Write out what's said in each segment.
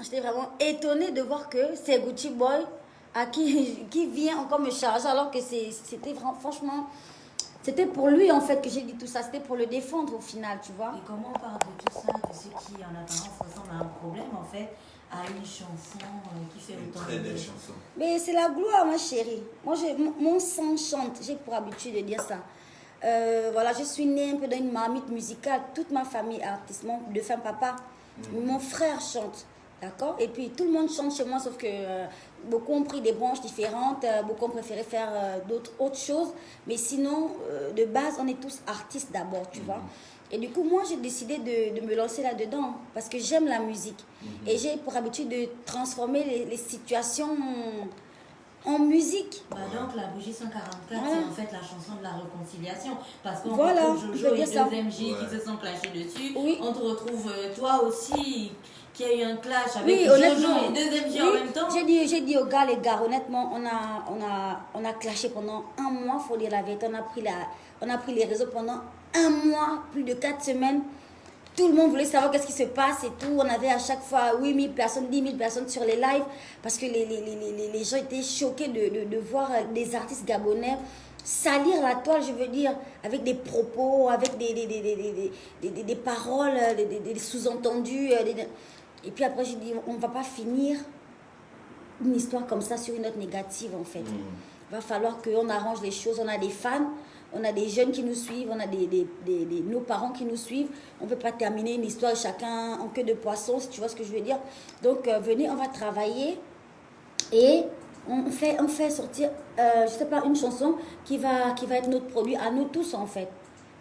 j'étais vraiment étonnée de voir que c'est Gucci Boy qui vient encore me charger alors que c'était vraiment, franchement, c'était pour lui en fait que j'ai dit tout ça, c'était pour le défendre au final, tu vois. Et comment on parle de tout ça, de ce qui en apparence ressemble à un problème en fait, à une chanson qui fait Une autant très de belle chanson. Mais c'est la gloire, ma chérie. Moi, mon sang chante, j'ai pour habitude de dire ça. Voilà, je suis née un peu dans une marmite musicale. Toute ma famille est artiste, de femme papa. Mon frère chante, d'accord. Et puis tout le monde chante chez moi, sauf que beaucoup ont pris des branches différentes, beaucoup ont préféré faire autres choses. Mais sinon, de base, on est tous artistes d'abord, tu vois. Et du coup, moi, j'ai décidé de me lancer là-dedans parce que j'aime la musique. Et j'ai pour habitude de transformer les situations en musique. Bah donc la bougie 144, Voilà. c'est en fait la chanson de la réconciliation. Parce qu'on Voilà, retrouve je Jojo veux et dire ça. 2MJ qui se sont clashés dessus. Oui. On te retrouve toi aussi qui a eu un clash avec Oui, Jojo honnêtement. et 2MJ Oui, en même temps. j'ai dit aux gars, les gars, honnêtement, on a clashé pendant un mois, il faut dire la vérité. On a pris les réseaux pendant un mois, plus de 4 semaines. Tout le monde voulait savoir qu'est-ce qui se passe et tout. On avait à chaque fois 8000 personnes, 10 000 personnes sur les lives parce que les gens étaient choqués de voir des artistes gabonais salir la toile, je veux dire, avec des propos, avec des paroles, des sous-entendus. Et puis après, j'ai dit, on ne va pas finir une histoire comme ça sur une note négative, en fait. Il va falloir qu'on arrange les choses. On a des fans, on a des jeunes qui nous suivent, on a nos parents qui nous suivent. On ne peut pas terminer une histoire chacun en queue de poisson, si tu vois ce que je veux dire. Donc, venez, on va travailler et on fait sortir, je sais pas, une chanson qui va être notre produit à nous tous, en fait.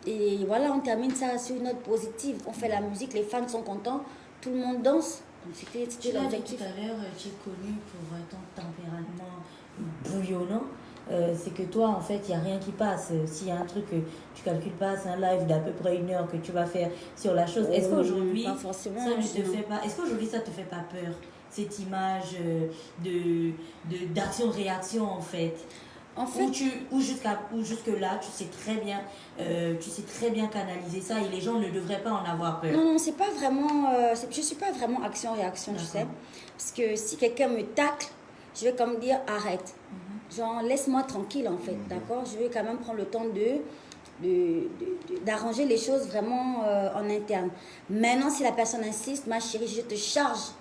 Et voilà, on termine ça sur une note positive. On fait la musique, les fans sont contents, tout le monde danse. C'était Tu l'as dit l'objectif. tout à l'heure, tu es connu pour ton tempérament bouillonnant. C'est que toi, en fait, il n'y a rien qui passe. S'il y a un truc que tu calcules pas, c'est un live d'à peu près 1 heure que tu vas faire sur la chose. Est-ce qu'aujourd'hui, pas forcément, ça ne te fait pas... Est-ce qu'aujourd'hui, ça te fait pas peur, cette image d'action-réaction, en fait? En fait, Ou jusque-là, tu sais très bien canaliser ça et les gens ne devraient pas en avoir peur. non, c'est pas vraiment. Je suis pas vraiment action-réaction, tu sais. Parce que si quelqu'un me tacle, je vais comme dire arrête. Genre, laisse-moi tranquille, en fait, d'accord? Je vais quand même prendre le temps d'arranger les choses vraiment en interne. Maintenant, si la personne insiste, ma chérie, je te charge.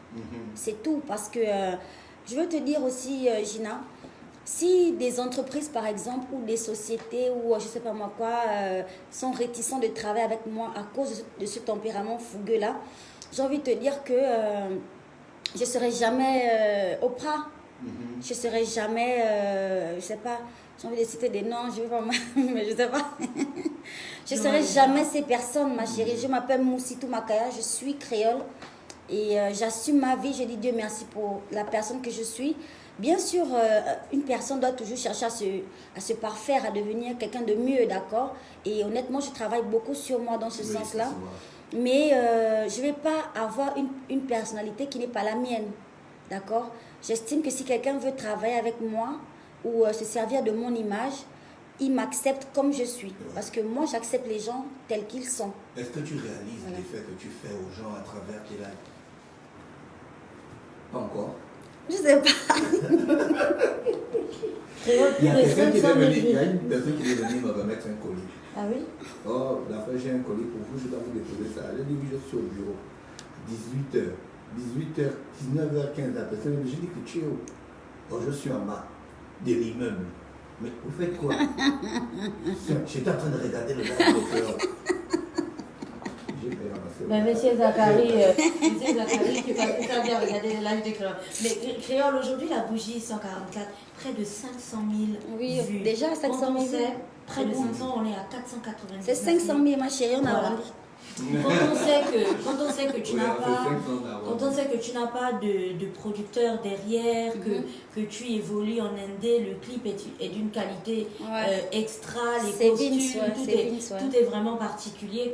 C'est tout. Parce que je veux te dire aussi, Gina, si des entreprises, par exemple, ou des sociétés, ou je sais pas moi quoi, sont réticents de travailler avec moi à cause de ce tempérament fougueux-là, j'ai envie de te dire que je ne serai jamais Oprah. Je ne serai jamais, je sais pas, j'ai envie de citer des noms, je ne vais pas, mais je sais pas. Je ne serai jamais ces personnes, ma chérie. Je m'appelle Moussitou Makaya, je suis créole et j'assume ma vie. Je dis Dieu merci pour la personne que je suis. Bien sûr, une personne doit toujours chercher à se parfaire, à devenir quelqu'un de mieux, d'accord? Et honnêtement, je travaille beaucoup sur moi dans ce sens-là. Mais je ne vais pas avoir une personnalité qui n'est pas la mienne, d'accord? J'estime que si quelqu'un veut travailler avec moi ou se servir de mon image, il m'accepte comme je suis. Parce que moi, j'accepte les gens tels qu'ils sont. Est-ce que tu réalises l'effet que tu fais aux gens à travers tes lives? Pas encore. Je sais pas. Il y a quelqu'un qui va venir, il y a une personne qui va venir me remettre un colis. Ah oui? Oh, la fois j'ai un colis pour vous, je dois vous déposer ça. Je dis oui, je suis au bureau. 18h, 18h, 19h15, la personne me dit, je dis que tu es où? Oh, je suis en bas de l'immeuble. Mais vous faites quoi? J'étais en train de regarder le live de Créole. J'ai fait ramasser. Mais monsieur Zachary, qui passe très bien regarder les lives de Créole. Mais Créole, aujourd'hui, la bougie 144, près de 500 000 Oui, vues. déjà 500 000 vues. Près de 500, on est à 490 000. C'est 500 000, ma chérie, on a arrondi. Quand on sait que tu n'as pas, quand on sait que tu n'as pas de producteur derrière, que tu évolues en indé, le clip est d'une qualité extra, les costumes, tout est vraiment particulier.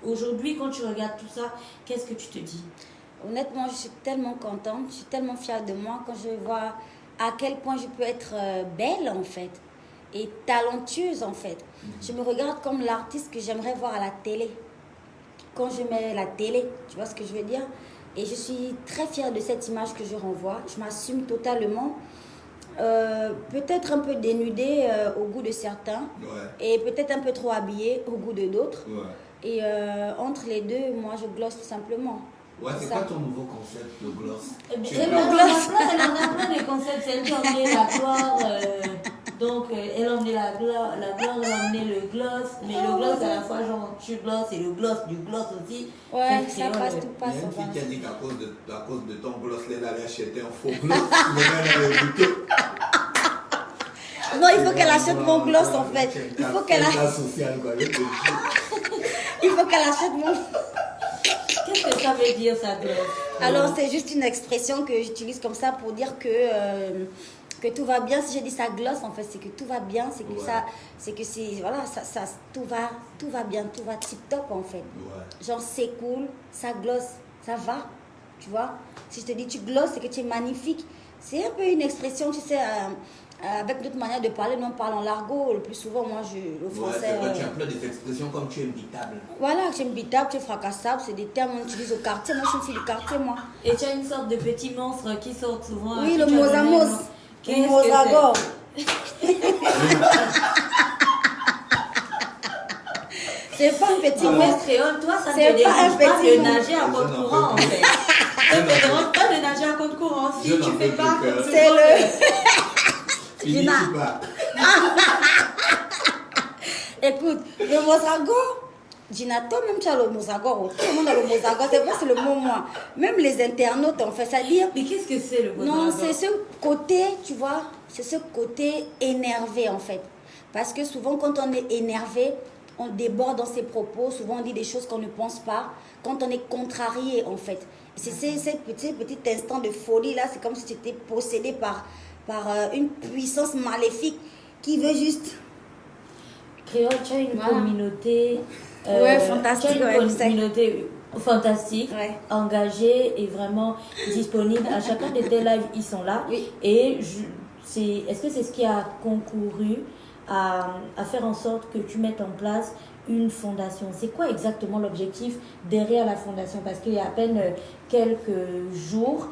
Aujourd'hui, quand tu regardes tout ça, qu'est-ce que tu te dis? Honnêtement, je suis tellement contente, je suis tellement fière de moi quand je vois à quel point je peux être belle en fait et talentueuse en fait. Je me regarde comme l'artiste que j'aimerais voir à la télé. quand je mets la télé, tu vois ce que je veux dire? Et je suis très fière de cette image que je renvoie. Je m'assume totalement. Peut-être un peu dénudée au goût de certains. Et peut-être un peu trop habillée au goût de d'autres. Et entre les deux, moi, je glosse tout simplement. Ouais, c'est quoi ton nouveau concept de gloss? Elle en a plein de concepts. C'est elle qui a emmené la gloire. Donc, elle a emmené la gloire, elle a emmené le gloss. Mais le gloss, à la fois, genre, tu glosses et le gloss du gloss aussi. Ouais, ça passe, tout passe. Il y a une fille qui a dit qu'à cause de ton gloss, elle allait acheter un faux gloss. Le non, il faut qu'elle achète mon gloss en fait. Il faut qu'elle achète mon... Qu'est-ce que ça veut dire, ça, gloss? Alors, c'est juste une expression que j'utilise comme ça pour dire que tout va bien. Si je dis ça gloss, en fait, c'est que tout va bien, c'est que ça, c'est que c'est, voilà, ça, tout va bien, tout va tip-top, en fait. Genre, c'est cool, ça gloss, ça va, tu vois. Si je te dis tu glosses, c'est que tu es magnifique. C'est un peu une expression, tu sais, avec notre manière de parler, nous on parle en l'argot. Le plus souvent, moi, le français... Ouais, tu as plein d'expressions comme tu es imbitable. Voilà, tu es imbitable, tu es fracassable, c'est des termes qu'on utilise au quartier. Moi, je suis une fille du quartier, moi. Et tu as une sorte de petit monstre qui sort souvent... Oui, le mozamos. Le mozagor. C'est pas un petit monstre. Créole, toi, ça ne te dérange pas de nager à contre-courant, en fait. Ça ne te dérange pas de nager à contre-courant. Si tu fais pas... C'est le... Gina. Écoute, le mozago, Gina, toi-même tu as le mozago. Tout le monde a le mozago. C'est vrai, c'est le mot moi. Même les internautes ont fait ça dire. Mais qu'est-ce que c'est le mozago? Non, c'est ce côté, tu vois, c'est ce côté énervé en fait. Parce que souvent, quand on est énervé, on déborde dans ses propos. Souvent, on dit des choses qu'on ne pense pas. Quand on est contrarié en fait. C'est ce petit instant de folie là. C'est comme si tu étais possédé par une puissance maléfique qui veut juste... Créole, tu as une communauté... fantastique. Tu as une communauté fantastique, engagée et vraiment disponible. À chacun de tes lives, ils sont là. Oui. Et est-ce que c'est ce qui a concouru à faire en sorte que tu mettes en place une fondation? C'est quoi exactement l'objectif derrière la fondation? Parce qu'il y a à peine quelques jours,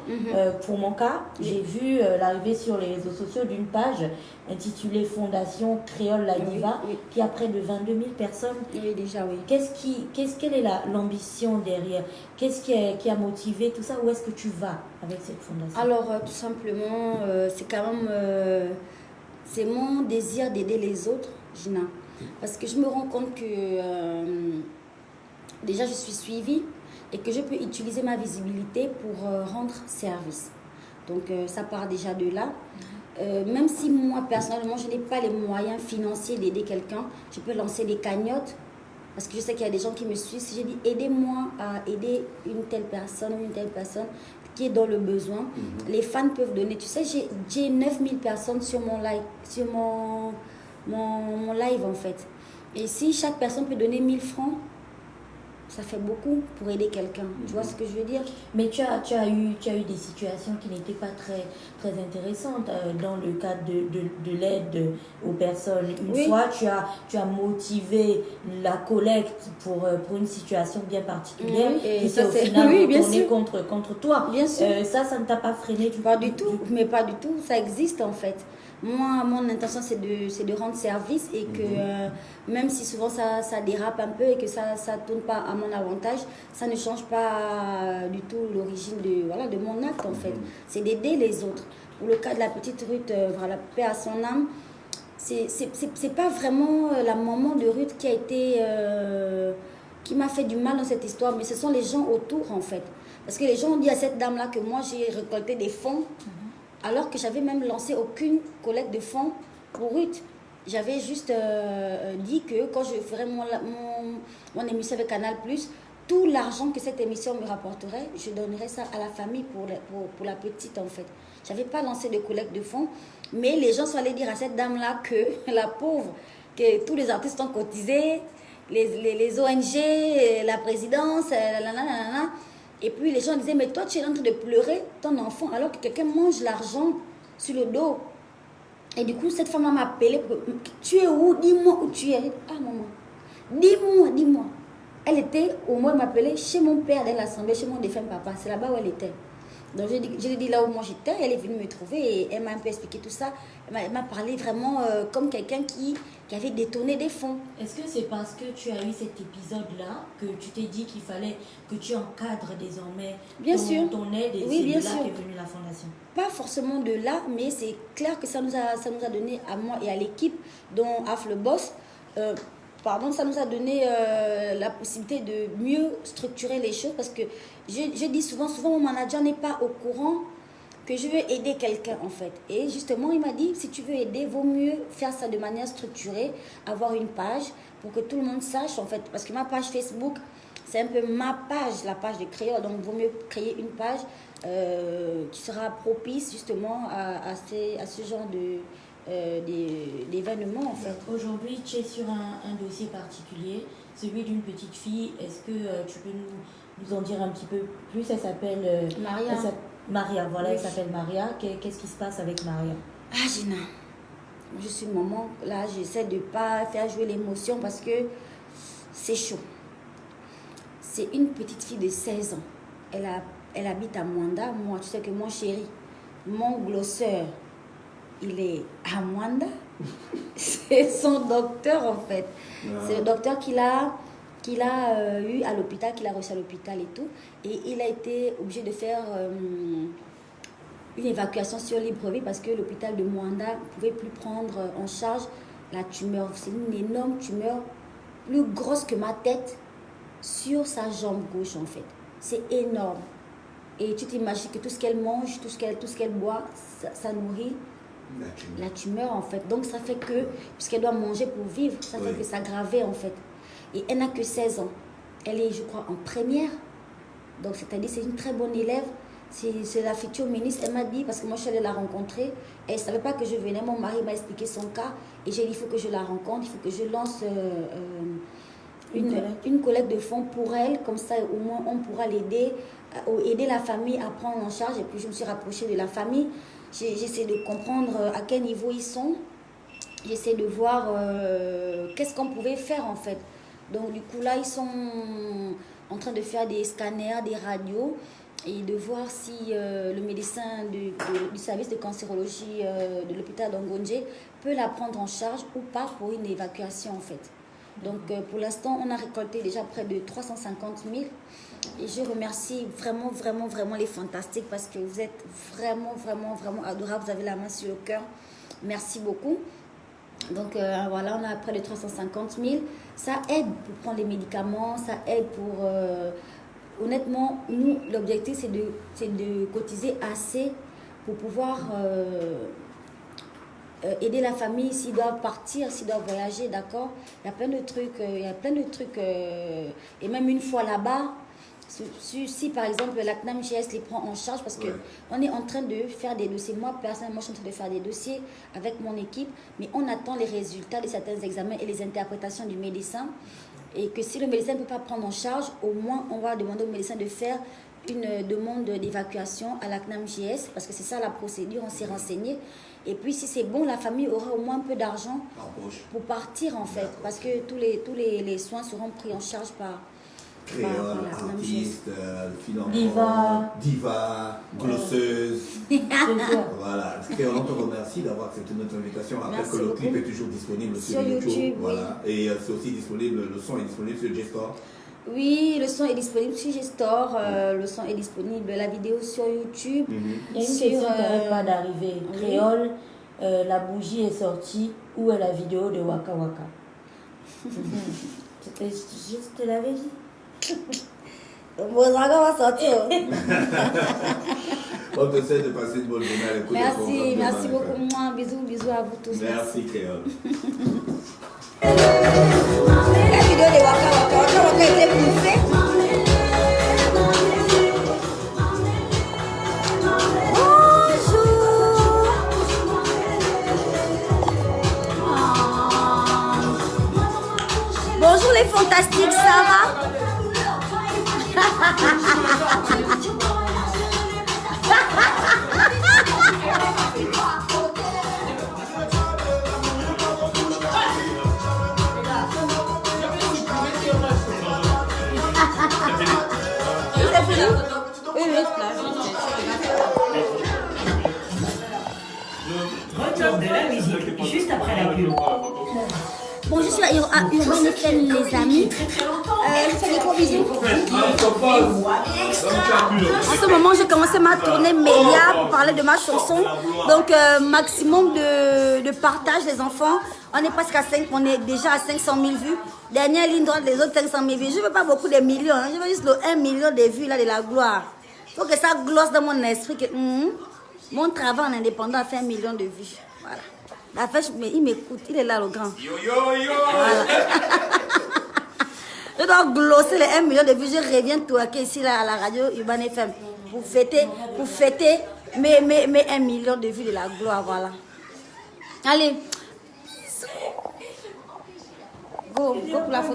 pour mon cas, j'ai vu l'arrivée sur les réseaux sociaux d'une page intitulée Fondation Créole La Diva, qui a près de 22 000 personnes. Oui, déjà, oui. Quelle est l'ambition derrière? Qu'est-ce qui a motivé tout ça? Où est-ce que tu vas avec cette fondation? Alors, tout simplement, c'est quand même... c'est mon désir d'aider les autres, Gina. Parce que je me rends compte que déjà je suis suivie et que je peux utiliser ma visibilité pour rendre service. Donc ça part déjà de là. Même si moi personnellement je n'ai pas les moyens financiers d'aider quelqu'un, je peux lancer des cagnottes parce que je sais qu'il y a des gens qui me suivent. Si je dis aidez-moi à aider une telle personne qui est dans le besoin, les fans peuvent donner. Tu sais, j'ai 9000 personnes sur mon live, sur mon live en fait. Et si chaque personne peut donner 1000 francs, ça fait beaucoup pour aider quelqu'un. Tu vois ce que je veux dire? Mais tu as eu des situations qui n'étaient pas très, très intéressantes dans le cadre de l'aide aux personnes. Une fois, tu as motivé la collecte pour une situation bien particulière qui s'est au final retournée contre toi. Bien sûr. Ça ne t'a pas freiné Pas du tout, mais pas du tout. Ça existe en fait. Moi, mon intention, c'est de rendre service et que même si souvent ça dérape un peu et que ça ne tourne pas à mon avantage, ça ne change pas du tout l'origine de mon acte en fait. C'est d'aider les autres. Pour le cas de la petite Ruth, voilà, paix à son âme, c'est pas vraiment la maman de Ruth qui a été... qui m'a fait du mal dans cette histoire, mais ce sont les gens autour en fait. Parce que les gens ont dit à cette dame-là que moi j'ai récolté des fonds, alors que j'avais même lancé aucune collecte de fonds pour Ruth. J'avais juste dit que quand je ferais mon émission avec Canal+, tout l'argent que cette émission me rapporterait, je donnerais ça à la famille pour la petite en fait. Je n'avais pas lancé de collecte de fonds, mais les gens sont allés dire à cette dame-là que la pauvre, que tous les artistes ont cotisé, les ONG, la présidence, et puis les gens disaient, mais toi tu es en train de pleurer ton enfant alors que quelqu'un mange l'argent sur le dos. Et du coup cette femme m'a appelé, tu es où? Dis-moi où tu es. Ah maman, dis-moi. Elle était, au moins, m'appelait chez mon père dans l'assemblée, chez mon défunt papa. C'est là-bas où elle était. Donc, je lui ai dit là où moi j'étais, elle est venue me trouver et elle m'a un peu expliqué tout ça. Elle m'a parlé vraiment comme quelqu'un qui avait détourné des fonds. Est-ce que c'est parce que tu as eu cet épisode-là que tu t'es dit qu'il fallait que tu encadres désormais ton aide et oui, c'est bien de là sûr. qu'est venue la fondation? Pas forcément de là, mais c'est clair que ça nous a donné à moi et à l'équipe dont Af le boss, ça nous a donné la possibilité de mieux structurer les choses parce que je dis souvent mon manager n'est pas au courant que je veux aider quelqu'un en fait. Et justement, il m'a dit, si tu veux aider, vaut mieux faire ça de manière structurée, avoir une page pour que tout le monde sache en fait. Parce que ma page Facebook, c'est un peu ma page, la page de créole. Donc, vaut mieux créer une page qui sera propice justement à ce genre d'événements en fait. Aujourd'hui, tu es sur un dossier particulier, celui d'une petite fille. Est-ce que tu peux nous en dire un petit peu plus? Elle s'appelle Maria. Maria, voilà, Oui. elle s'appelle Maria. Qu'est-ce qui se passe avec Maria? Ah, Gina, je suis maman. Là, j'essaie de ne pas faire jouer l'émotion parce que c'est chaud. C'est une petite fille de 16 ans. Elle habite à Mwanda. Moi, tu sais que mon chéri, mon glosseur, il est à Mwanda. C'est son docteur, en fait. C'est le docteur qu'il a eu à l'hôpital, qu'il a reçu à l'hôpital et tout. Et il a été obligé de faire une évacuation sur Libreville parce que l'hôpital de Mwanda ne pouvait plus prendre en charge la tumeur. C'est une énorme tumeur, plus grosse que ma tête, sur sa jambe gauche, en fait. C'est énorme. Et tu t'imagines que tout ce qu'elle mange, tout ce qu'elle boit, ça nourrit la tumeur, en fait. Donc, ça fait que, puisqu'elle doit manger pour vivre, ça fait que ça gravait, en fait. Et elle n'a que 16 ans. Elle est, je crois, en première. Donc, c'est-à-dire, c'est une très bonne élève. C'est la future ministre. Elle m'a dit, parce que moi, je suis allée la rencontrer. Elle ne savait pas que je venais. Mon mari m'a expliqué son cas. Et j'ai dit, il faut que je la rencontre. Il faut que je lance une collecte de fonds pour elle. Comme ça, au moins, on pourra l'aider, aider la famille à prendre en charge. Et puis, je me suis rapprochée de la famille. J'essaie de comprendre à quel niveau ils sont. J'essaie de voir qu'est-ce qu'on pouvait faire, en fait. Donc, du coup, là, ils sont en train de faire des scanners, des radios et de voir si le médecin du service de cancérologie de l'hôpital d'Ongonje peut la prendre en charge ou pas pour une évacuation, en fait. Donc, pour l'instant, on a récolté déjà près de 350 000. Et je remercie vraiment, vraiment, vraiment les fantastiques parce que vous êtes vraiment, vraiment, vraiment adorables. Vous avez la main sur le cœur. Merci beaucoup. Donc voilà, on a près de 350 000. Ça aide pour prendre les médicaments, ça aide pour... honnêtement, nous, l'objectif, c'est de cotiser assez pour pouvoir aider la famille s'ils doivent partir, s'ils doivent voyager, d'accord? Il y a plein de trucs, et même une fois là-bas, si par exemple la CNAM-GS les prend en charge parce que on est en train de faire des dossiers. Moi personnellement, je suis en train de faire des dossiers avec mon équipe, mais on attend les résultats de certains examens et les interprétations du médecin. Et que si le médecin ne peut pas prendre en charge, au moins on va demander au médecin de faire une demande d'évacuation à la CNAM-GS parce que c'est ça la procédure, on s'est renseigné. Et puis si c'est bon, la famille aura au moins un peu d'argent pour partir en fait, parce que tous les soins seront pris en charge par créole, artiste, diva, glosseuse. Voilà. Créole, on te remercie d'avoir accepté notre invitation. Rappelle que le clip est toujours disponible sur YouTube. Voilà. Et c'est aussi disponible, le son est disponible sur G-Store. Oui, le son est disponible sur G-Store, le son est disponible, la vidéo sur YouTube. Il y a une question qui n'arrête pas d'arriver. Créole, la bougie est sortie. Où est la vidéo de Waka Waka? Je te l'avais dit. Bon, ça va sortir. On te souhaite de passer une bonne journée à l'écoute. Merci beaucoup. Moi, bisous à vous tous. Merci Créole. La vidéo de Waka Waka était poussée. Bonjour les fantastiques, ça va? Oui, oui. Retour de la musique, juste après la pub. Bon, je suis à Urban FM, les amis. Je fais des gros bisous. En ce moment, j'ai commencé ma tournée média pour parler de ma chanson. Donc, maximum de partage, les enfants. On est presque à 5, on est déjà à 500 000 vues. Dernière ligne droite, les autres 500 000 vues. Je ne veux pas beaucoup de millions, hein. Je veux juste le 1 million de vues là, de la gloire. Il faut que ça glosse dans mon esprit que mon travail en indépendant a fait 1 million de vues. Voilà. La fête, mais il m'écoute, il est là le grand. Voilà. Je dois glosser les 1 million de vues. Je reviens twerker ici là, à la radio Urban FM pour fêter mes 1 million de vues de la gloire. Voilà. Allez. Go pour la photo.